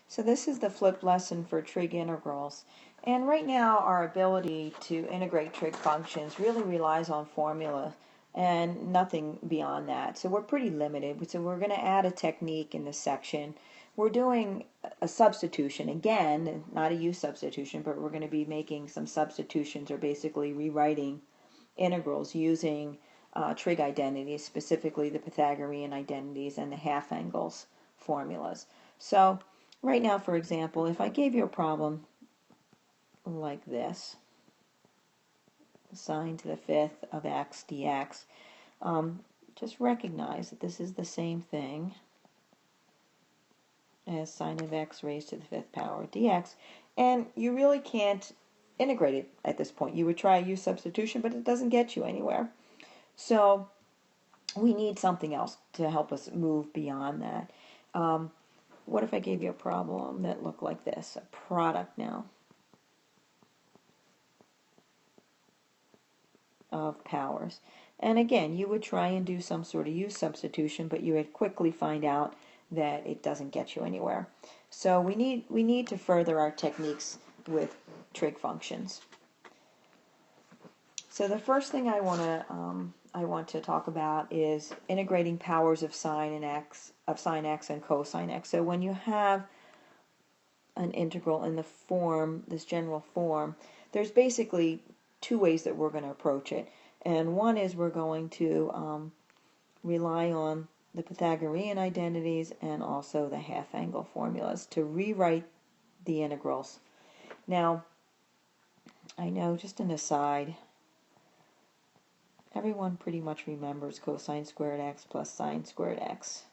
So this is the flipped lesson for trig integrals. And right now our ability to integrate trig functions really relies on formula and nothing beyond that. So we're pretty limited. So we're going to add a technique in this section. We're doing a substitution again, not a u substitution, but we're going to be making some substitutions, or basically rewriting integrals using trig identities, specifically the Pythagorean identities and the half angles formulas. So right now, for example, if I gave you a problem like this, sine to the fifth of x dx, just recognize that this is the same thing as sine of x raised to the fifth power dx, and you really can't integrate it at this point. You would try a u substitution, but it doesn't get you anywhere. So we need something else to help us move beyond that. What if I gave you a problem that looked like this, a product now of powers? And again, you would try and do some sort of u substitution, but you would quickly find out that it doesn't get you anywhere. So we need to further our techniques with trig functions. So the first thing I want to talk about is integrating powers of sine x and cosine x. So when you have an integral in the form, this general form, there's basically two ways that we're going to approach it. And one is we're going to rely on the Pythagorean identities and also the half angle formulas to rewrite the integrals. Now, I know, just an aside, everyone pretty much remembers cosine squared x plus sine squared x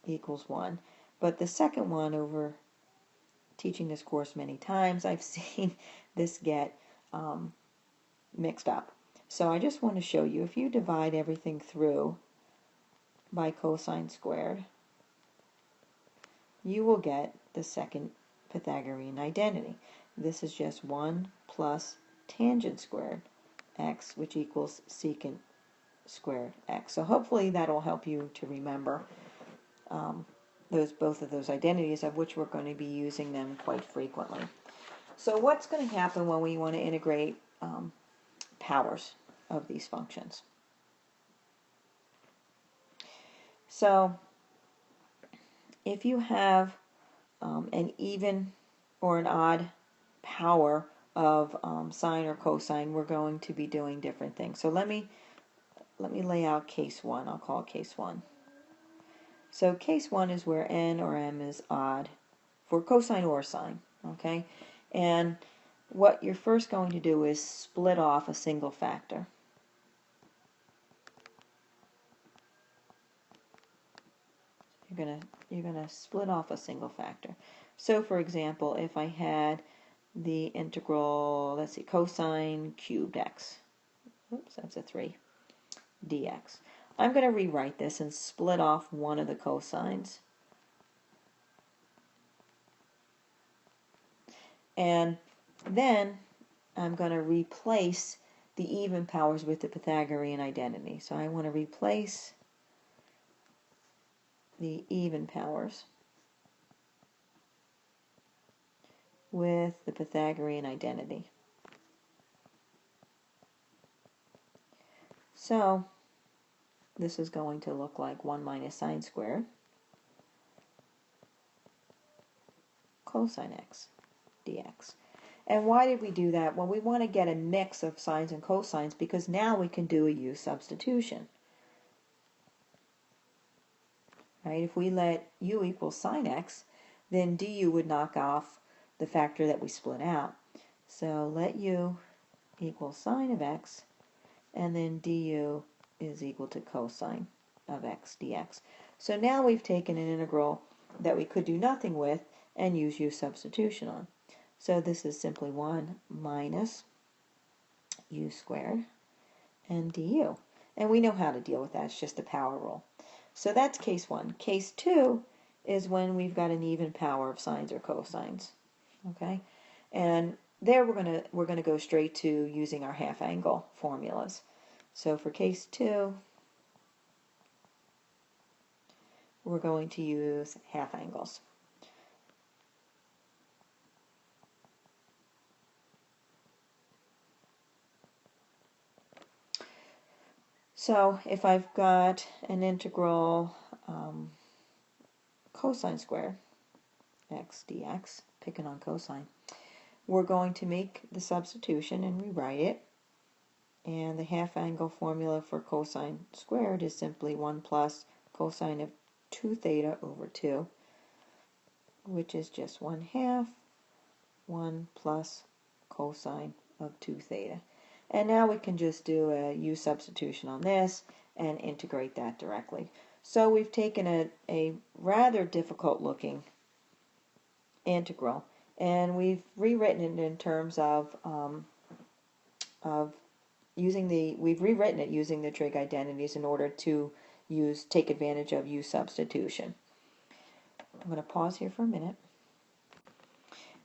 equals 1. But the second one, over teaching this course many times, I've seen this get mixed up. So I just want to show you, if you divide everything through by cosine squared, you will get the second Pythagorean identity. This is just 1 plus tangent squared x, which equals secant squared x. So hopefully that will help you to remember both of those identities, of which we're going to be using them quite frequently. So what's going to happen when we want to integrate powers of these functions? So if you have an even or an odd power of sine or cosine, we're going to be doing different things. So let me lay out case 1. I'll call it case 1. So case 1 is where n or m is odd for cosine or sine, okay? And what you're first going to do is split off a single factor. You're gonna split off a single factor. So for example, if I had the integral, let's see, cosine cubed x, oops, that's a 3, dx. I'm going to rewrite this and split off one of the cosines. And then I'm going to replace the even powers with the Pythagorean identity. So I want to replace the even powers with the Pythagorean identity. So this is going to look like 1 minus sine squared cosine x dx. And why did we do that? Well, we want to get a mix of sines and cosines, because now we can do a u substitution. Right? If we let u equal sine x, then du would knock off the factor that we split out. So let u equal sine of x, and then du is equal to cosine of x dx. So now we've taken an integral that we could do nothing with and use u substitution on. So this is simply 1 minus u squared and du. And we know how to deal with that. It's just a power rule. So that's case 1. Case 2 is when we've got an even power of sines or cosines. Okay? And there we're gonna go straight to using our half angle formulas. So for case 2, we're going to use half angles. So if I've got an integral cosine squared x dx, picking on cosine, we're going to make the substitution and rewrite it. And the half angle formula for cosine squared is simply 1 plus cosine of 2 theta over 2, which is just 1/2, 1 plus cosine of 2 theta. And now we can just do a u substitution on this and integrate that directly. So we've taken a rather difficult looking integral and we've rewritten it in terms of we've rewritten it using the trig identities in order to take advantage of u substitution. I'm going to pause here for a minute.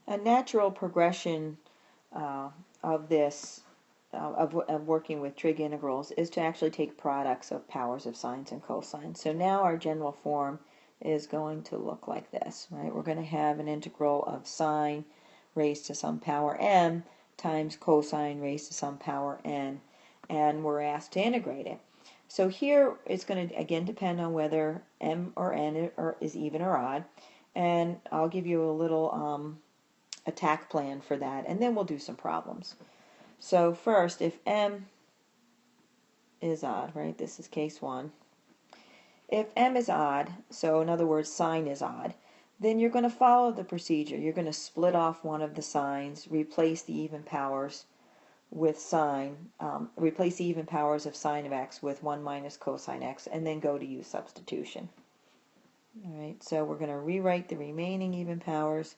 A natural progression of this, of working with trig integrals, is to actually take products of powers of sines and cosines. So now our general form is going to look like this, right? We're going to have an integral of sine raised to some power m times cosine raised to some power n, and we're asked to integrate it. So here it's going to again depend on whether m or n is even or odd, and I'll give you a little attack plan for that, and then we'll do some problems. So first, if m is odd, right, this is case 1. If m is odd, so in other words sine is odd, then you're going to follow the procedure. You're going to split off one of the signs, replace the even powers with sine, replace the even powers of sine of x with 1 minus cosine x, and then go to u substitution. All right, so we're going to rewrite the remaining even powers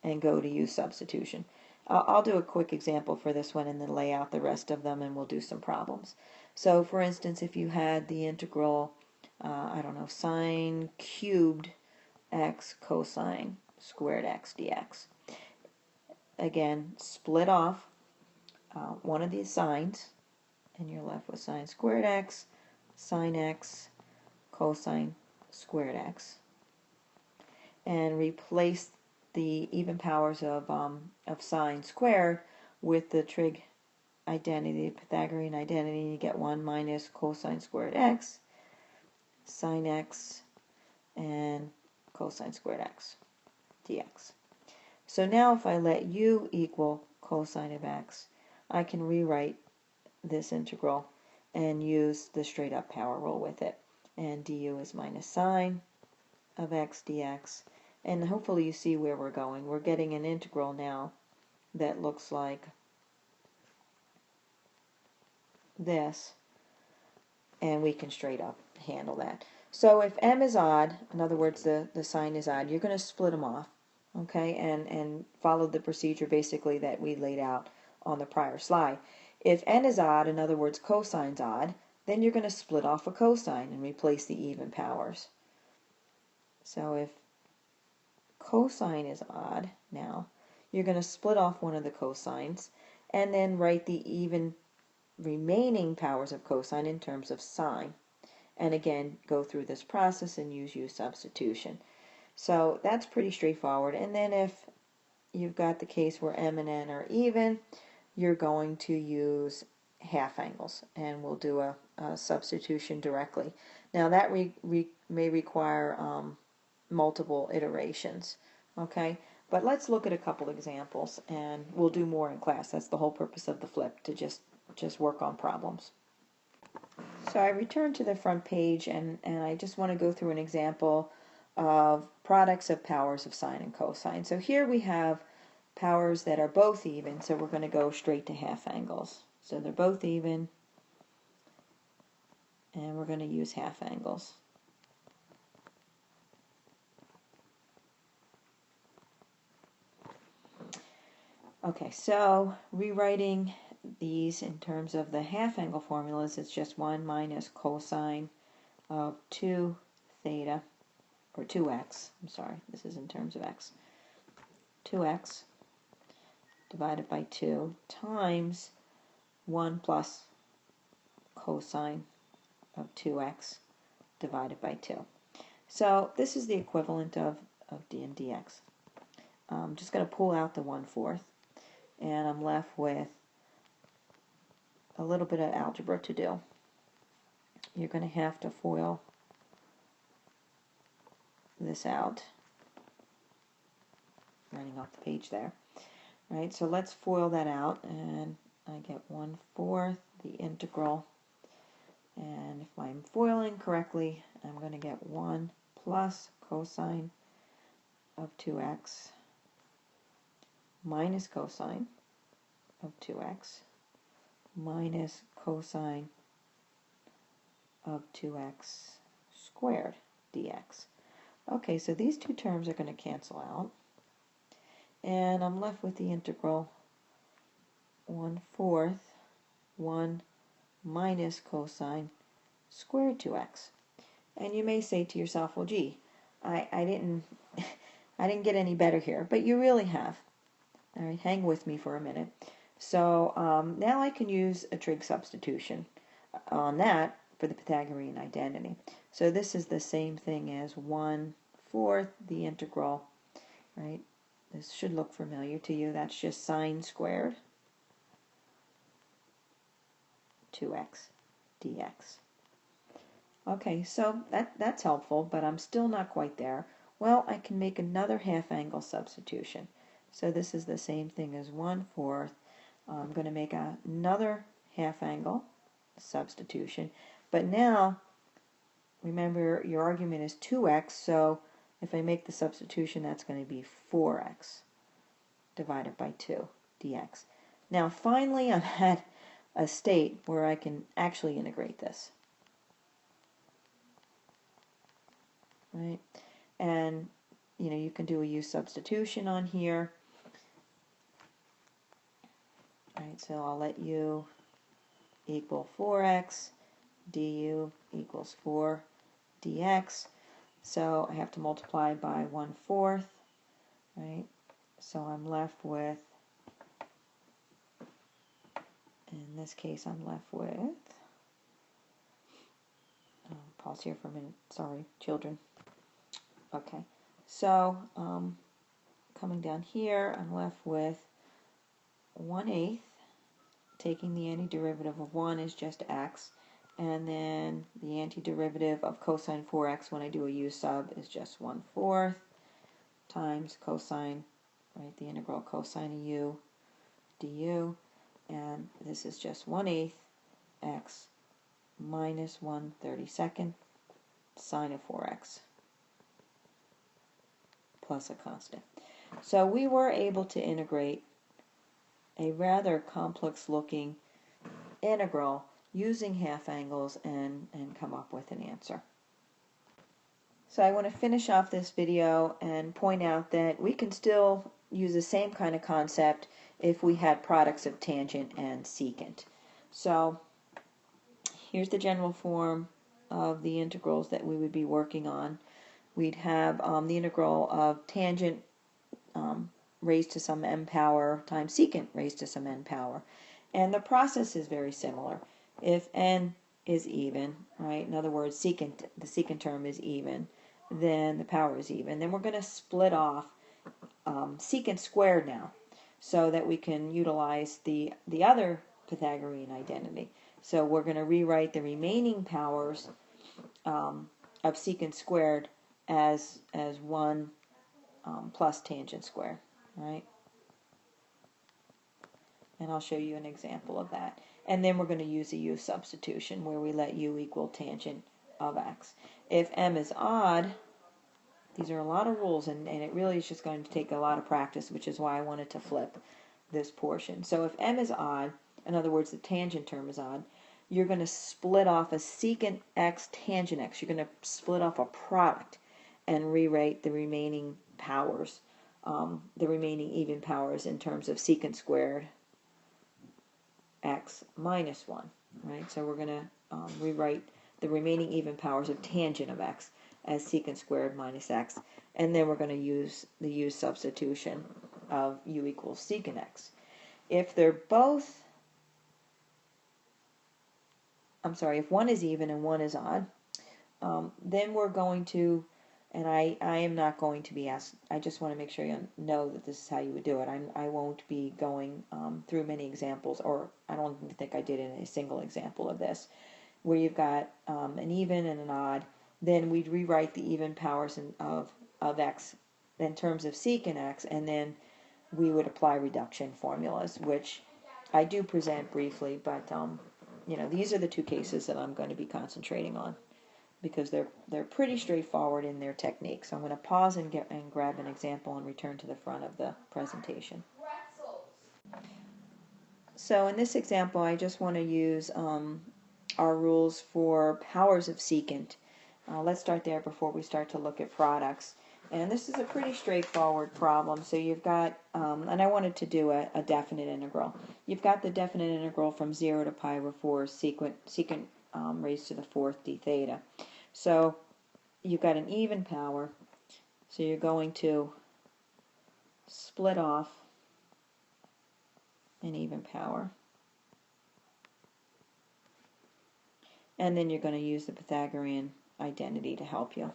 and go to u substitution. I'll do a quick example for this one and then lay out the rest of them and we'll do some problems. So for instance, if you had the integral, I don't know, sine cubed x cosine squared x dx. Again, split off one of these signs and you're left with sine squared x, sine x, cosine squared x. And replace the even powers of sine squared with the trig identity, the Pythagorean identity, and you get 1 minus cosine squared x, sine x, and cosine squared x dx. So now if I let u equal cosine of x, I can rewrite this integral and use the straight up power rule with it. And du is minus sine of x dx. And hopefully you see where we're going. We're getting an integral now that looks like this, and we can straight up handle that. So if m is odd, in other words the sign is odd, you're going to split them off, okay, and follow the procedure basically that we laid out on the prior slide. If n is odd, in other words cosine's odd, then you're going to split off a cosine and replace the even powers. So if cosine is odd now, you're going to split off one of the cosines and then write the even remaining powers of cosine in terms of sine. And again, go through this process and use u substitution. So that's pretty straightforward. And then if you've got the case where m and n are even, you're going to use half angles, and we'll do a substitution directly. Now that may require multiple iterations, okay? But let's look at a couple examples, and we'll do more in class. That's the whole purpose of the flip, to just work on problems. So I return to the front page, and I just want to go through an example of products of powers of sine and cosine. So here we have powers that are both even, so we're going to go straight to half angles. So they're both even, and we're going to use half angles. Okay, so rewriting these in terms of the half angle formulas, it's just 1 minus cosine of 2 theta, or 2x, I'm sorry, this is in terms of x, 2x divided by 2 times 1 plus cosine of 2x divided by 2. So this is the equivalent of d and dx. I'm just going to pull out the 1/4, and I'm left with a little bit of algebra to do. you're going to have to FOIL this out. Running off the page there. Right, so let's FOIL that out, and I get 1/4 the integral. And if I'm FOILing correctly, I'm going to get 1 plus cosine of 2x minus cosine of 2x minus cosine of 2x squared dx. Okay, so these two terms are going to cancel out, and I'm left with the integral 1/4 1 minus cosine squared 2x. And you may say to yourself, well, gee, I didn't I didn't get any better here, but you really have. All right, hang with me for a minute. So now I can use a trig substitution on that for the Pythagorean identity. So this is the same thing as 1/4 the integral, right? This should look familiar to you. That's just sine squared 2x dx. Okay, so that's helpful, but I'm still not quite there. Well, I can make another half angle substitution. So this is the same thing as 1/4. I'm going to make another half angle substitution, but now remember your argument is 2x, so if I make the substitution, that's going to be 4x divided by 2 dx. Now finally I'm at a state where I can actually integrate this. Right? And you can do a u substitution on here. Right, so I'll let u equal 4x, du equals 4 dx. So I have to multiply by 1/4, right? So I'm left with, in this case, I'm left with, pause here for a minute, sorry, children. Okay, so coming down here, I'm left with 1/8. Taking the antiderivative of 1 is just x, and then the antiderivative of cosine 4x when I do a u sub is just 1/4 times cosine, right, the integral cosine of u du, and this is just 1/8 x minus 1/32 sine of 4x plus a constant. So we were able to integrate a rather complex looking integral using half angles and come up with an answer. So I want to finish off this video and point out that we can still use the same kind of concept if we had products of tangent and secant. So here's the general form of the integrals that we would be working on. We'd have the integral of tangent raised to some n power times secant raised to some n power. And the process is very similar. If n is even, right, in other words, the secant term is even, then the power is even. Then we're going to split off secant squared now so that we can utilize the other Pythagorean identity. So we're going to rewrite the remaining powers of secant squared as 1 plus tangent squared. Right? And I'll show you an example of that. And then we're going to use a u substitution where we let u equal tangent of x. If m is odd, these are a lot of rules, and it really is just going to take a lot of practice, which is why I wanted to flip this portion. So if m is odd, in other words, the tangent term is odd, you're going to split off a secant x tangent x. You're going to split off a product and rewrite the remaining powers, the remaining even powers in terms of secant squared x minus 1. Right? So we're going to rewrite the remaining even powers of tangent of x as secant squared minus x, and then we're going to use the u substitution of u equals secant x. If they're both, if one is even and one is odd, then we're going to, and I am not going to be asked, I just want to make sure you know that this is how you would do it. I won't be going through many examples, or I don't even think I did in a single example of this. where you've got an even and an odd, then we'd rewrite the even powers of x in terms of secant x, and then we would apply reduction formulas, which I do present briefly, but these are the two cases that I'm going to be concentrating on because they're pretty straightforward in their technique. So I'm going to pause and grab an example and return to the front of the presentation. So in this example, I just want to use our rules for powers of secant. Let's start there before we start to look at products. And this is a pretty straightforward problem. So you've got, and I wanted to do a definite integral. You've got the definite integral from 0 to pi over 4 secant raised to the 4th d theta. So you've got an even power. So you're going to split off an even power. And then you're going to use the Pythagorean identity to help you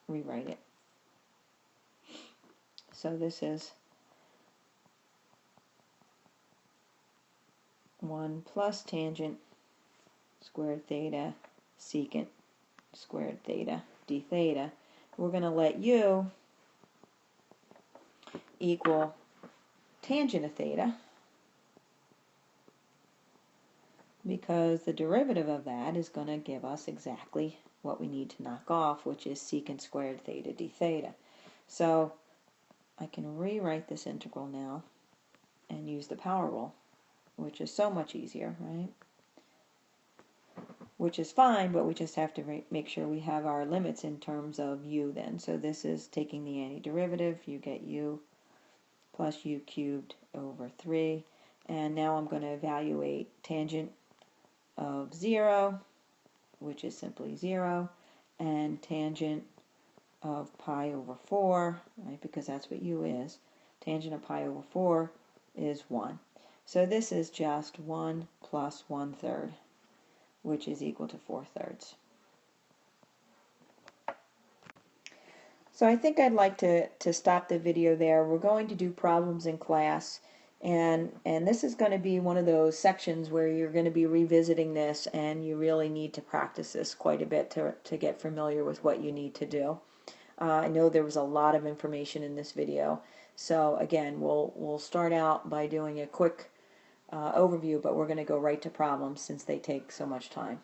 rewrite it. So this is 1 plus tangent squared theta secant squared theta d theta. We're going to let u equal tangent of theta, because the derivative of that is going to give us exactly what we need to knock off, which is secant squared theta d theta. So I can rewrite this integral now and use the power rule, which is so much easier, right? Which is fine, but we just have to make sure we have our limits in terms of u then. So this is taking the antiderivative. You get u plus u cubed over 3. And now I'm going to evaluate tangent of 0, which is simply 0, and tangent of pi over 4, right, because that's what u is. Tangent of pi over 4 is 1. So this is just 1 plus 1/3, which is equal to 4/3. So I think I'd like to stop the video there. We're going to do problems in class, and this is going to be one of those sections where you're going to be revisiting this, and you really need to practice this quite a bit to get familiar with what you need to do. I know there was a lot of information in this video, so again, we'll start out by doing a quick overview, but we're going to go right to problems since they take so much time.